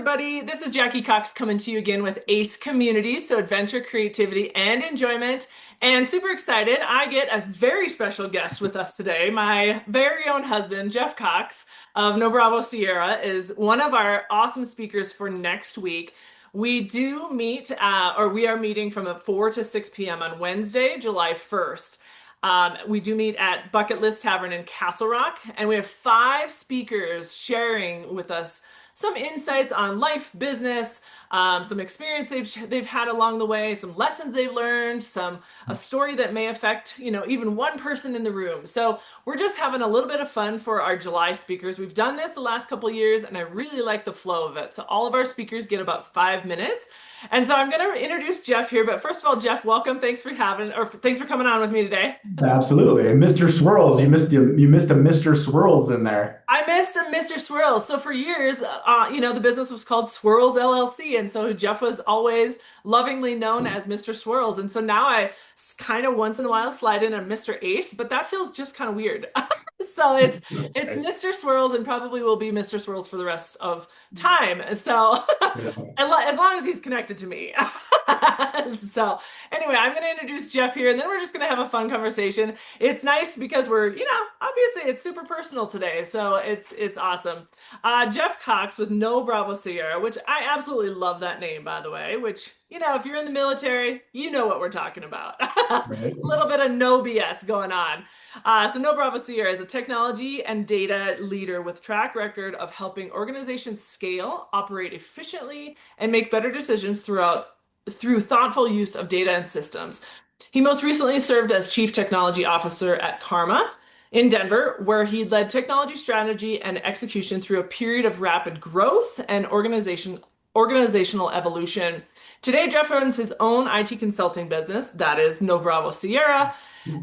everybody. This is Jackie Cox coming to you again with Ace Community, so adventure, creativity, and enjoyment. And super excited, I get a very special guest with us today. My very own husband, Jeff Cox of No Bravo Sierra, is one of our awesome speakers for next week. We do meet, or we are meeting from 4 to 6 p.m. on Wednesday, July 1st. We do meet at Bucket List Tavern in Castle Rock, and we have five speakers sharing with us some insights on life, business, some experience they've had along the way, some lessons they've learned, some a story that may affect, even one person in the room. So we're just having a little bit of fun for our July speakers. We've done this the last couple of years, and I really like the flow of it. So all of our speakers get about 5 minutes. And so I'm going to introduce Jeff here. But first of all, Jeff, welcome. Thanks for coming on with me today. Absolutely. And Mr. Swirls, you missed a Mr. Swirls in there. I missed a Mr. Swirls. So for years, the business was called Swirls LLC. And so Jeff was always lovingly known as Mr. Swirls. And so now I kind of once in a while slide in a Mr. Ace, but that feels just kind of weird. So it's Okay. Mr. Swirls and probably will be Mr. Swirls for the rest of time. So Yeah. as long as he's connected to me. So anyway, I'm going to introduce Jeff here, and then we're just going to have a fun conversation. It's nice because obviously it's super personal today, so it's awesome. Jeff Cox with No Bravo Sierra, which I absolutely love that name, by the way. Which if you're in the military, you know what we're talking about. A Right. little bit of no BS going on. So No Bravo Sierra is a technology and data leader with track record of helping organizations scale, operate efficiently, and make better decisions through thoughtful use of data and systems. He most recently served as Chief Technology Officer at Carma in Denver, where he led technology strategy and execution through a period of rapid growth and organizational evolution. Today, Jeff runs his own IT consulting business, that is No Bravo Sierra,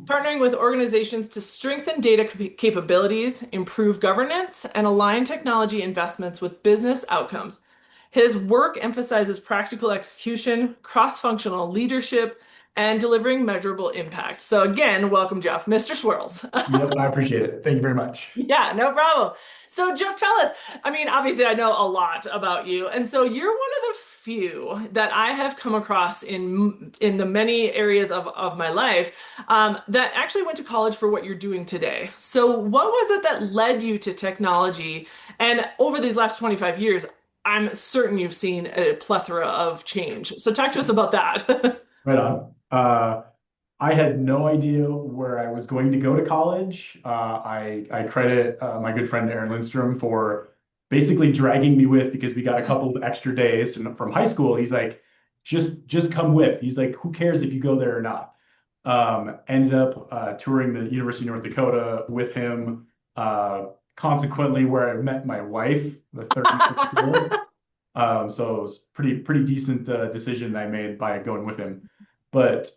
partnering with organizations to strengthen data capabilities, improve governance, and align technology investments with business outcomes. His work emphasizes practical execution, cross-functional leadership, and delivering measurable impact. So again, welcome, Jeff, Mr. Swirls. Yep, I appreciate it. Thank you very much. Yeah, no problem. So, Jeff, tell us. I mean, obviously, I know a lot about you, and so you're one of the few that I have come across in the many areas of my life that actually went to college for what you're doing today. So, what was it that led you to technology? And over these last 25 years, I'm certain you've seen a plethora of change. So, talk to us about that. Right on. I had no idea where I was going to go to college. I credit my good friend Aaron Lindstrom for basically dragging me with because we got a couple of extra days from high school. He's like, just come with. He's like, who cares if you go there or not? Ended up touring the University of North Dakota with him. Consequently, where I met my wife the third year of school. So it was pretty decent decision I made by going with him. But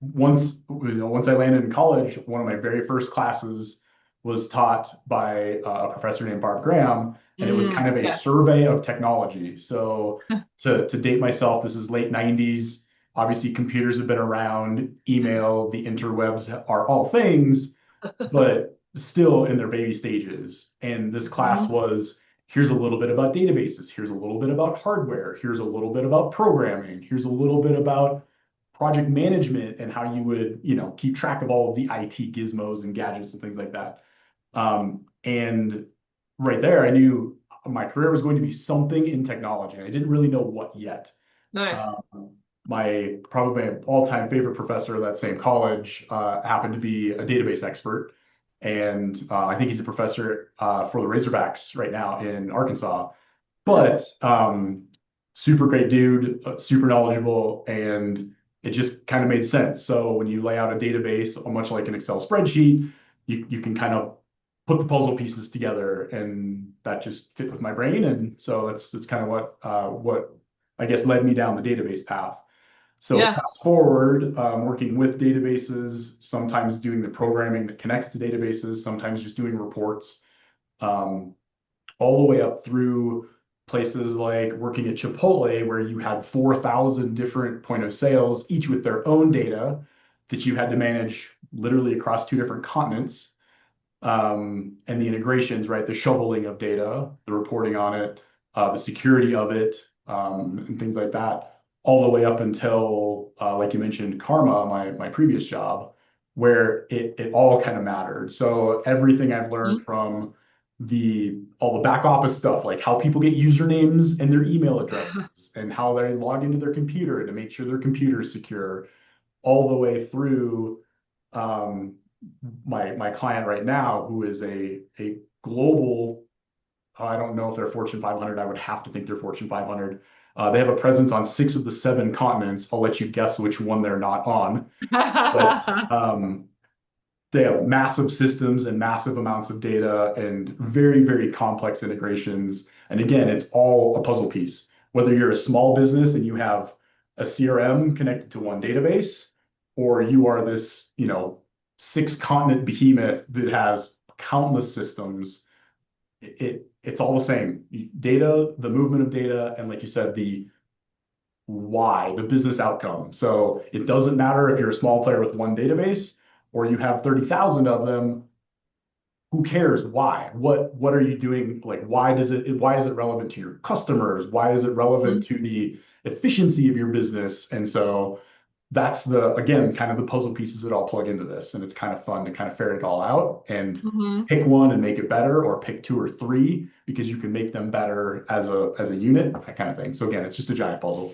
once I landed in college, one of my very first classes was taught by a professor named Barb Graham, and it was kind of a Yes. survey of technology. So to date myself, this is late 90s. Obviously, computers have been around, email, the interwebs are all things, but still in their baby stages. And this class Mhm. was here's a little bit about databases, here's a little bit about hardware, here's a little bit about programming, here's a little bit about project management and how you would, keep track of all of the IT gizmos and gadgets and things like that. And right there, I knew my career was going to be something in technology. I didn't really know what yet. Nice. Um, my probably my all-time favorite professor at that same college happened to be a database expert, and I think he's a professor for the Razorbacks right now in Arkansas. But super great dude, super knowledgeable, and it just kind of made sense. So when you lay out a database, much like an Excel spreadsheet, you can kind of put the puzzle pieces together, and that just fit with my brain. And so that's kind of what I guess led me down the database path. So Yeah. fast forward, working with databases, sometimes doing the programming that connects to databases, sometimes just doing reports, um, all the way up through places like working at Chipotle, where you had 4,000 different point of sales, each with their own data that you had to manage literally across two different continents. And the integrations, right? The shoveling of data, the reporting on it, the security of it, and things like that, all the way up until, like you mentioned, Karma, my previous job, where it all kind of mattered. So everything I've learned Mhm. from all the back office stuff, like how people get usernames and their email addresses, and how they log into their computer to make sure their computer is secure, all the way through um, my client right now, who is a global. I don't know if they're Fortune 500. I would have to think they're Fortune 500. They have a presence on six of the seven continents. I'll let you guess which one they're not on. But they have massive systems and massive amounts of data and very, very complex integrations. And again, it's all a puzzle piece. Whether you're a small business and you have a CRM connected to one database, or you are this, six continent behemoth that has countless systems, it's all the same. Data, the movement of data, and like you said, the why, the business outcome. So it doesn't matter if you're a small player with one database or you have 30,000 of them. Who cares? Why? What are you doing? Like, why is it relevant to your customers? Why is it relevant to the efficiency of your business? And so that's again, kind of the puzzle pieces that all plug into this. And it's kind of fun to kind of ferret it all out and Mhm. pick one and make it better, or pick two or three because you can make them better as a unit, that kind of thing. So again, it's just a giant puzzle.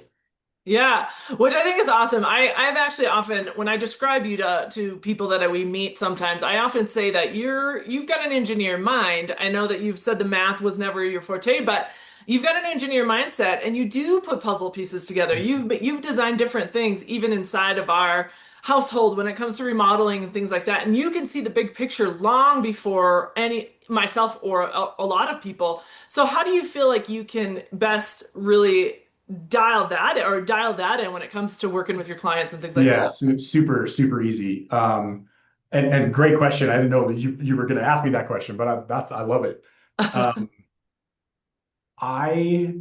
Yeah, which I think is awesome. I've actually often, when I describe you to people that we meet sometimes, I often say that you've got an engineer mind. I know that you've said the math was never your forte, but you've got an engineer mindset and you do put puzzle pieces together. You've designed different things even inside of our household when it comes to remodeling and things like that. And you can see the big picture long before any myself or a lot of people. So how do you feel like you can best really dial that in when it comes to working with your clients and things like Yeah, that? super, super easy. And great question. I didn't know that you were going to ask me that question, but I love it. Um, I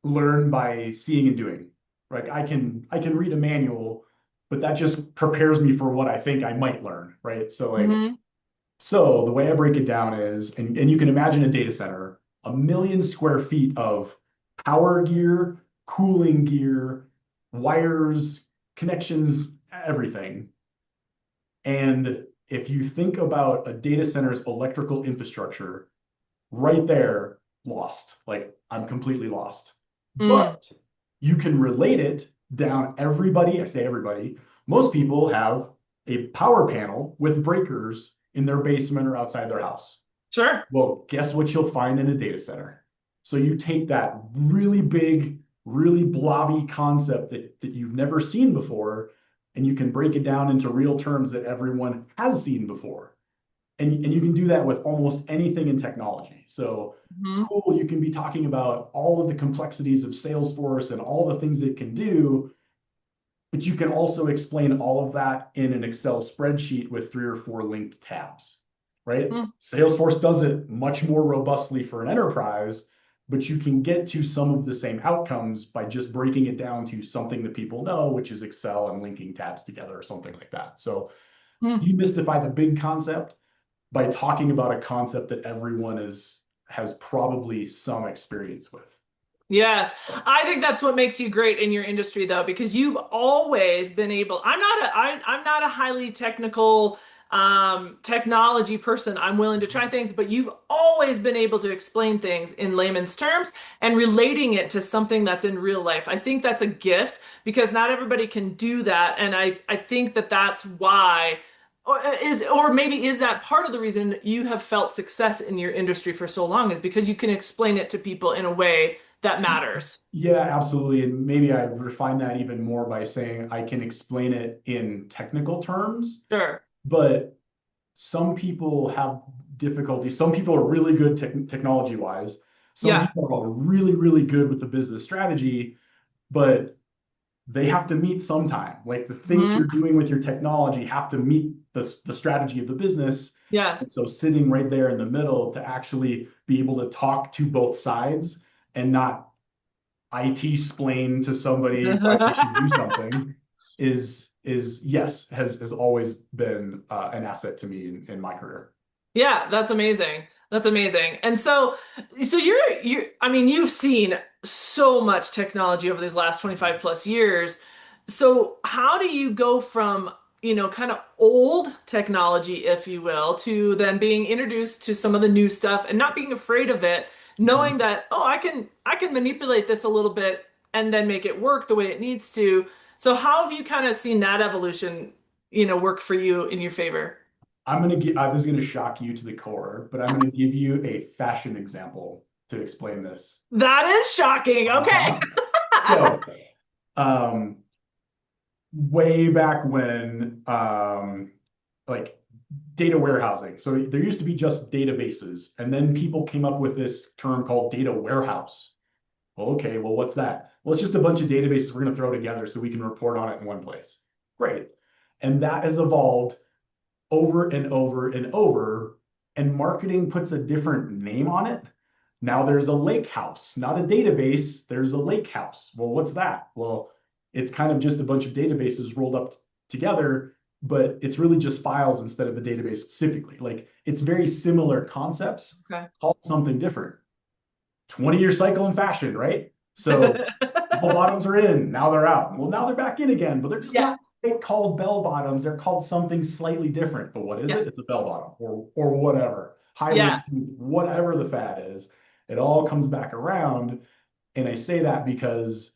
learn by seeing and doing. Like I can read a manual, but that just prepares me for what I think I might learn, right? Hmm. So the way I break it down is, and you can imagine a data center, 1 million square feet of power gear, cooling gear, wires, connections, everything. And if you think about a data center's electrical infrastructure, right there, lost. Like I'm completely lost. Mm, But you can relate it down everybody. I say everybody. Most people have a power panel with breakers in their basement or outside their house. sure. Well, guess what you'll find in a data center? So you take that really big, really blobby concept that you've never seen before, and you can break it down into real terms that everyone has seen before. And you can do that with almost anything in technology. So Hmm. cool, you can be talking about all of the complexities of Salesforce and all the things it can do, but you can also explain all of that in an Excel spreadsheet with 3 or 4 linked tabs, right? Mm, Salesforce does it much more robustly for an enterprise, but you can get to some of the same outcomes by just breaking it down to something that people know, which is Excel and linking tabs together or something like that. So mm. demystify the big concept by talking about a concept that everyone has probably some experience with. Yes, I think that's what makes you great in your industry, though, because you've always been able. I'm not a highly technical technology person. I'm willing to try things, but you've always been able to explain things in layman's terms and relating it to something that's in real life. I think that's a gift because not everybody can do that, and I think that that's why. Or maybe is that part of the reason you have felt success in your industry for so long is because you can explain it to people in a way that matters. Yeah, absolutely. And maybe I refine that even more by saying I can explain it in technical terms, Sure. but some people have difficulty. Some people are really good technology wise. Some Yeah. people are really, really good with the business strategy, but they have to meet sometime. Like the things Hmm. you're doing with your technology have to meet the strategy of the business. Yes. And so sitting right there in the middle to actually be able to talk to both sides and not IT splain to somebody why they should do something is yes, has always been an asset to me in my career. Yeah, that's amazing. That's amazing. And so you're I mean, you've seen so much technology over these last 25 plus years. So how do you go from, kind of old technology, if you will, to then being introduced to some of the new stuff and not being afraid of it, knowing Mhm. that, oh, I can manipulate this a little bit and then make it work the way it needs to. So how have you kind of seen that evolution, work for you in your favor? I'm gonna give, this is gonna shock you to the core, but I'm gonna give you a fashion example to explain this. That is shocking. Okay. Uh-huh. So, um, way back when, like data warehousing. So there used to be just databases, and then people came up with this term called data warehouse. Well, okay, well, what's that? Well, it's just a bunch of databases we're going to throw together so we can report on it in one place. Great. And that has evolved over and over and over, and marketing puts a different name on it. Now there's a lake house, not a database. There's a lake house. Well, what's that? Well, it's kind of just a bunch of databases rolled up together, but it's really just files instead of a database specifically. Like it's very similar concepts Okay. called something different. 20-year cycle in fashion, right? So bell bottoms are in, now they're out. Well, now they're back in again, but they're just Yeah. not quite called bell bottoms. They're called something slightly different. But what is Yeah. it? It's a bell bottom or whatever. High Yeah. waist, whatever the fad is. It all comes back around. And I say that because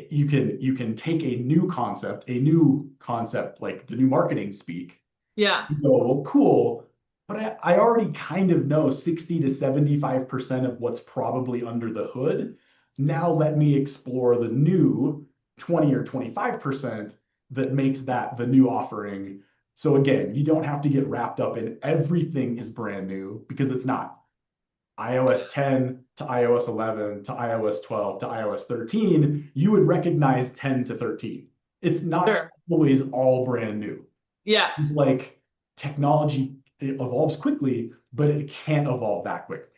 you can take a new concept like the new marketing speak, Yeah. you go, well, cool, but I already kind of know 60 to 75% of what's probably under the hood. Now let me explore the new 20 or 25% that makes that the new offering. So again, you don't have to get wrapped up in everything is brand new because it's not. iOS 10 to iOS 11 to iOS 12 to iOS 13, you would recognize 10 to 13. It's not Sure. always all brand new. Yeah. It's like technology evolves quickly, but it can't evolve that quickly.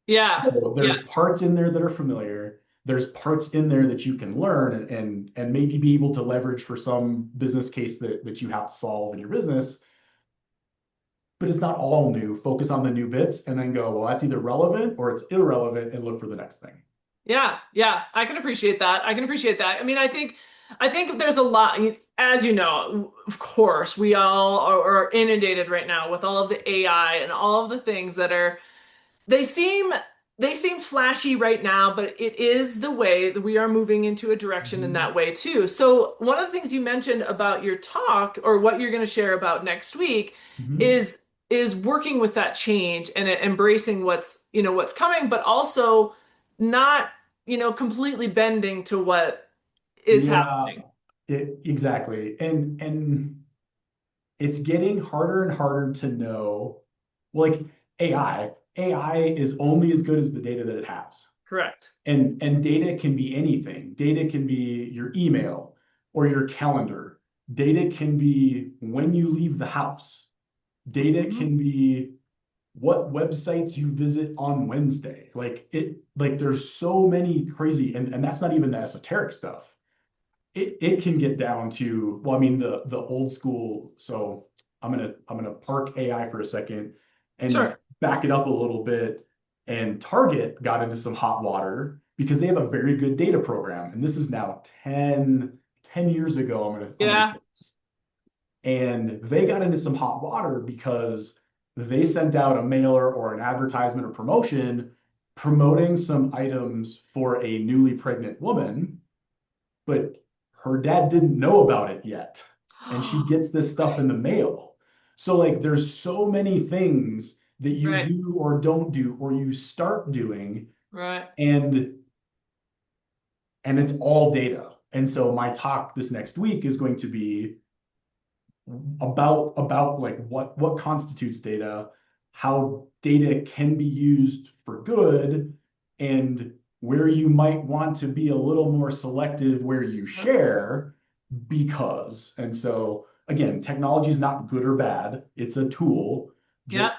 Yeah. So Yeah. there's parts in there that are familiar. There's parts in there that you can learn and maybe be able to leverage for some business case that you have to solve in your business, but it's not all new. Focus on the new bits and then go, well, that's either relevant or it's irrelevant and look for the next thing. Yeah. Yeah. I can appreciate that. I can appreciate that. I mean, I think there's a lot, as you know, of course, we all are inundated right now with all of the AI and all of the things that are They seem they seem flashy right now, but it is the way that we are moving into a direction in Mhm. that way too. So one of the things you mentioned about your talk or what you're going to share about next week Mhm. is is working with that change and embracing what's coming, but also not, completely bending to what is Yeah, happening. exactly. And it's getting harder and harder to know. Like AI is only as good as the data that it has. Correct. And data can be anything. Data can be your email or your calendar. Data can be when you leave the house. Data Mhm. can be what websites you visit on Wednesday. Like there's so many crazy, and that's not even the esoteric stuff. It can get down to, well, I mean, the old school. So I'm gonna park AI for a second and Sure. back it up a little bit. And Target got into some hot water because they have a very good data program. And this is now 10 years ago, I'm gonna Yeah. guess. And they got into some hot water because they sent out a mailer or an advertisement or promotion promoting some items for a newly pregnant woman, but her dad didn't know about it yet. And she gets this stuff in the mail. So, like, there's so many things that you Right. do or don't do, or you start doing, Right. and it's all data. And so my talk this next week is going to be about like what constitutes data, how data can be used for good, and where you might want to be a little more selective where you share because. And so again, technology is not good or bad. It's a tool, Yeah.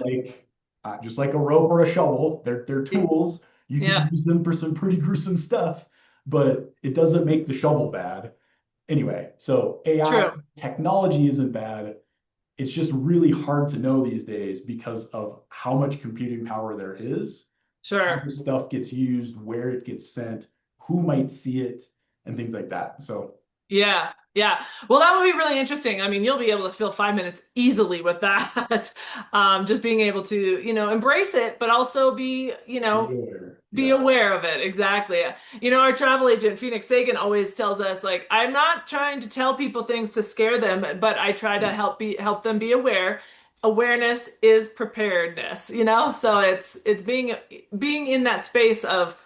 just like a rope or a shovel. They're tools. You can Yeah. use them for some pretty gruesome stuff, but it doesn't make the shovel bad. Anyway, so AI True. technology isn't bad. it's just really hard to know these days because of how much computing power there is, how Sure. this stuff gets used, where it gets sent, who might see it, and things like that. So Yeah, yeah. Well, that would be really interesting. I mean, you'll be able to fill 5 minutes easily with that. Just being able to, embrace it, but also be, be aware. be Yeah. aware of it. Exactly. Our travel agent, Phoenix Sagan, always tells us, like, I'm not trying to tell people things to scare them, but I try to help them be aware. Awareness is preparedness, So it's being in that space of,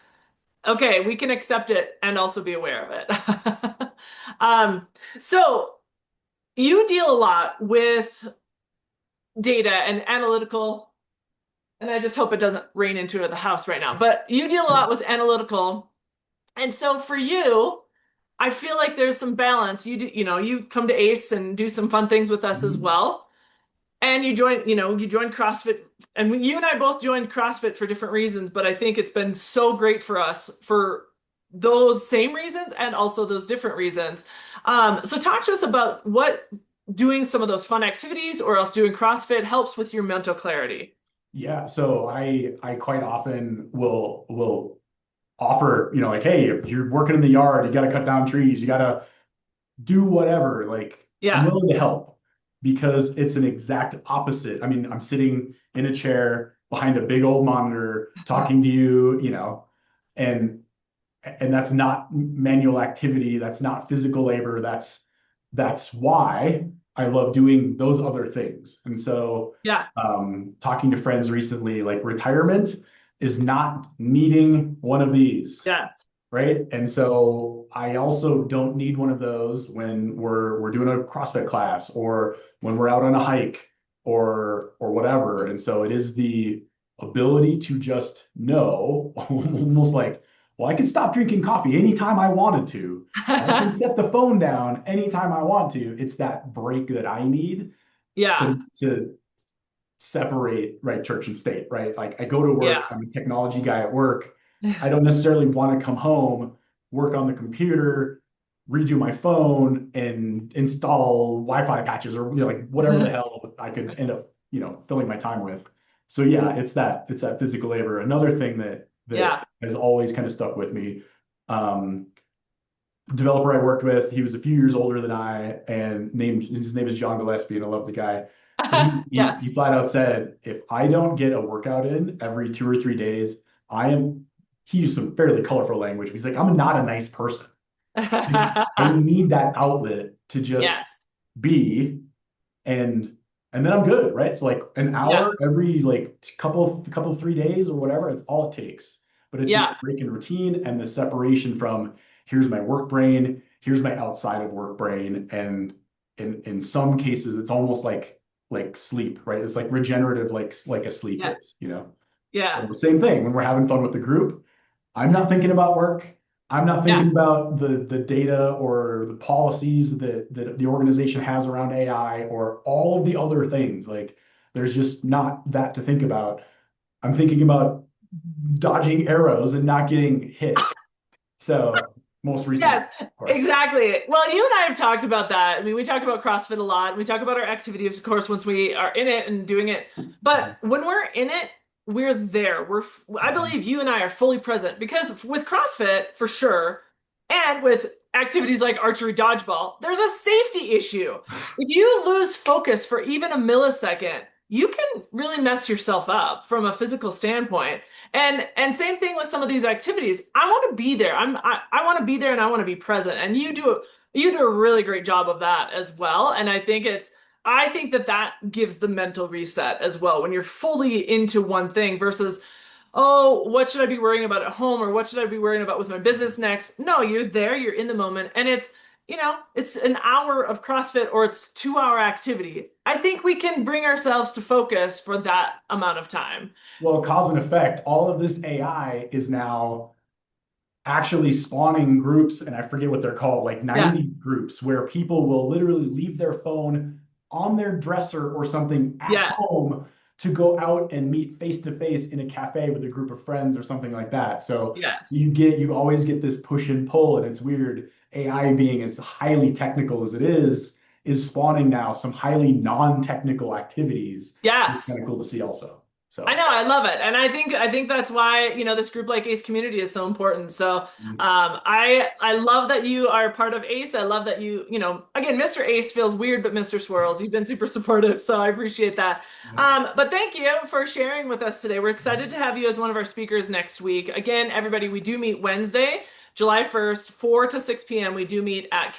okay, we can accept it and also be aware of it. Um, so you deal a lot with data and analytical, and I just hope it doesn't rain into the house right now, but you deal a lot with analytical. And so for you, I feel like there's some balance. You come to ACE and do some fun things with us as Mhm. well. And you joined CrossFit, and you and I both joined CrossFit for different reasons, but I think it's been so great for us for those same reasons and also those different reasons. So talk to us about what doing some of those fun activities or else doing CrossFit helps with your mental clarity. Yeah. So I quite often will offer, like, hey, if you're working in the yard, you got to cut down trees, you got to do whatever. Like, I'm Yeah. willing to help because it's an exact opposite. I mean, I'm sitting in a chair behind a big old monitor talking to you, and that's not manual activity, that's not physical labor, that's why I love doing those other things. And so Yeah. talking to friends recently, like retirement is not needing one of these, Yes. right? And so I also don't need one of those when we're doing a CrossFit class or when we're out on a hike or whatever. And so it is the ability to just know, almost like, well, I can stop drinking coffee anytime I wanted to. I can set the phone down anytime I want to. It's that break that I need Yeah. to separate, right, church and state, right? Like I go to work, Yeah. I'm a technology guy at work. I don't necessarily want to come home, work on the computer, redo my phone, and install Wi-Fi patches or like whatever the hell I could end up, filling my time with. So yeah, it's that physical labor. Another thing that Yeah. has always kind of stuck with me. Um, Developer I worked with, he was a few years older than I, and his name is John Gillespie, and I love the guy. But he Yes. flat out said, if I don't get a workout in every 2 or 3 days, I am. He used some fairly colorful language. He's like, I'm not a nice person. I need that outlet to just Yes. be, and then I'm good, right? So like an Yeah. hour every like couple 3 days or whatever, it's all it takes. But it's just Yeah. a break in routine and the separation from here's my work brain, here's my outside of work brain, and in some cases it's almost like sleep, right? It's like regenerative, like a sleep Yeah. is. Yeah. So same thing when we're having fun with the group. I'm not thinking about work. I'm not Yeah. thinking about the data or the policies that the organization has around AI or all of the other things. Like there's just not that to think about. I'm thinking about dodging arrows and not getting hit. So most recently, Yes, of course. exactly. Well, you and I have talked about that. I mean, we talk about CrossFit a lot. We talk about our activities, of course, once we are in it and doing it. But when we're in it, we're there. I Mhm. believe you and I are fully present because with CrossFit, for sure, and with activities like archery dodgeball, there's a safety issue. If you lose focus for even a millisecond, you can really mess yourself up from a physical standpoint. And same thing with some of these activities. I want to be there. I want to be there and I want to be present. And you do a really great job of that as well. And I think that gives the mental reset as well when you're fully into one thing versus, oh, what should I be worrying about at home or what should I be worrying about with my business next? No, you're there, you're in the moment, and it's an hour of CrossFit or it's 2 hour activity. I think we can bring ourselves to focus for that amount of time. Well, cause and effect, all of this AI is now actually spawning groups, and I forget what they're called, like Yeah, 90 groups, where people will literally leave their phone on their dresser or something at yeah, home to go out and meet face to face in a cafe with a group of friends or something like that. So yes, you always get this push and pull, and it's weird. AI being as highly technical as it is, is spawning now some highly non-technical activities. It's Yes. kind of cool to see also. I So know, I love it. And I think that's why, this group like Ace community is so important. So I love that you are part of Ace. I love that again, Mr. Ace feels weird, but Mr. Swirls, you've been super supportive, so I appreciate that. yeah. But thank you for sharing with us today. We're excited to have you as one of our speakers next week. Again, everybody, we do meet Wednesday, July 1st, 4 to 6 p.m. We do meet at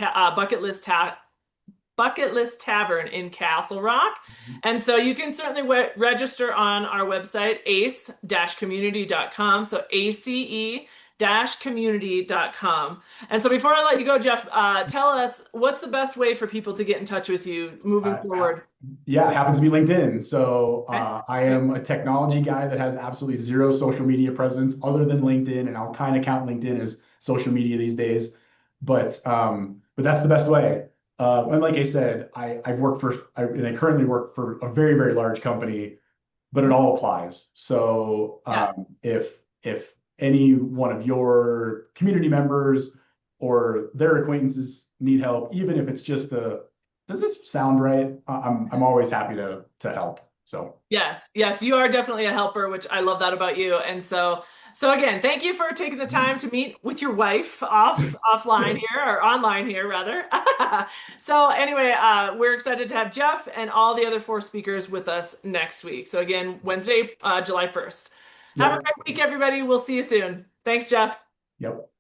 Bucket List Tavern in Castle Rock. And so you can certainly register on our website, ace-community.com. So ace-community.com. And so before I let you go, Jeff, tell us what's the best way for people to get in touch with you moving Uh, ha- forward? yeah, it happens to be LinkedIn. So Okay. I Great. am a technology guy that has absolutely zero social media presence other than LinkedIn, and I'll kind of count LinkedIn as social media these days. But that's the best way. And like I said, I've worked and I currently work for a very, very large company, but it all applies. So Yeah. if any one of your community members or their acquaintances need help, even if it's just does this sound right? I'm always happy to help. So Yes, yes, you are definitely a helper, which I love that about you. And so again, thank you for taking the time to meet with your wife offline here or online here rather. So anyway, we're excited to have Jeff and all the other four speakers with us next week. So again, Wednesday, July 1st. Have a yep, great week, everybody. We'll see you soon. Thanks, Jeff. yep.